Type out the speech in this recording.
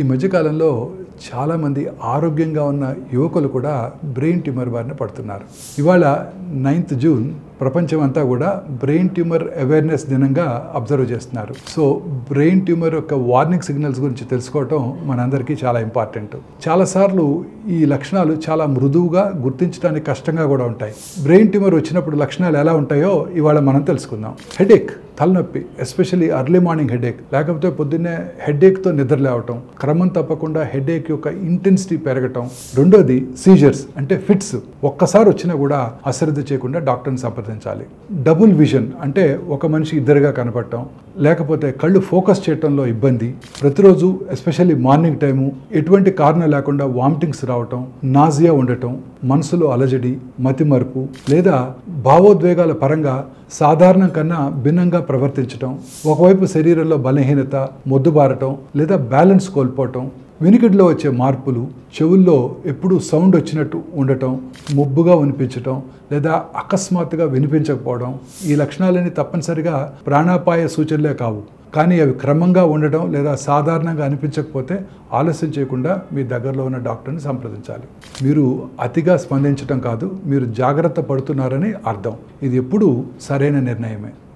ఈ మధ్యకాలంలో చాలామంది ఆరోగ్యంగా ఉన్న యువకులు కూడా బ్రెయిన్ ట్యూమర్ బారిన పడుతున్నారు. ఇవాళ 9th జూన్ ప్రపంచమంతా కూడా బ్రెయిన్ ట్యూమర్ అవేర్నెస్ దినంగా అబ్జర్వ్ చేస్తున్నారు. సో బ్రెయిన్ ట్యూమర్ యొక్క వార్నింగ్ సిగ్నల్స్ గురించి తెలుసుకోవటం మనందరికీ చాలా ఇంపార్టెంట్. చాలాసార్లు ఈ లక్షణాలు చాలా మృదువుగా గుర్తించడానికి కష్టంగా కూడా ఉంటాయి. బ్రెయిన్ ట్యూమర్ వచ్చినప్పుడు లక్షణాలు ఎలా ఉంటాయో ఇవాళ మనం తెలుసుకుందాం. హెడేక్, తలనొప్పి, ఎస్పెషల్లీ ఎర్లీ మార్నింగ్ హెడేక్, లేకపోతే పొద్దున్నే హెడేక్తో నిద్ర లేవటం, క్రమం తప్పకుండా హెడేక్ యొక్క ఇంటెన్సిటీ పెరగటం. రెండోది సీజర్స్ అంటే ఫిట్స్, ఒక్కసారి వచ్చినా కూడా అశ్రద్ధ చేయకుండా డాక్టర్ని సంప్రదించాలి. డబుల్ విజన్ అంటే ఒక మనిషి ఇద్దరుగా కనపడటం, లేకపోతే కళ్ళు ఫోకస్ చేయటంలో ఇబ్బంది, ప్రతిరోజు ఎస్పెషల్లీ మార్నింగ్ టైము ఎటువంటి కారణం లేకుండా వామిటింగ్స్ రావటం, నాజియా ఉండటం, మనసులో అలజడి, మతిమరుపు లేదా భావోద్వేగాల పరంగా సాధారణం కన్నా భిన్నంగా ప్రవర్తించటం, ఒకవైపు శరీరంలో బలహీనత, మొద్దుబారటం లేదా బ్యాలెన్స్ కోల్పోవటం, వినికిడిలో వచ్చే మార్పులు, చెవుల్లో ఎప్పుడూ సౌండ్ వచ్చినట్టు ఉండటం, ముబ్బుగా వినిపించటం లేదా అకస్మాత్తుగా వినిపించకపోవడం. ఈ లక్షణాలన్నీ తప్పనిసరిగా ప్రాణాపాయ సూచనలే కావు, కానీ అవి క్రమంగా ఉండటం లేదా సాధారణంగా అనిపించకపోతే ఆలస్యం చేయకుండా మీ దగ్గరలో ఉన్న డాక్టర్ని సంప్రదించాలి. మీరు అతిగా స్పందించటం కాదు, మీరు జాగ్రత్త పడుతున్నారని అర్థం. ఇది ఎప్పుడూ సరైన నిర్ణయమే.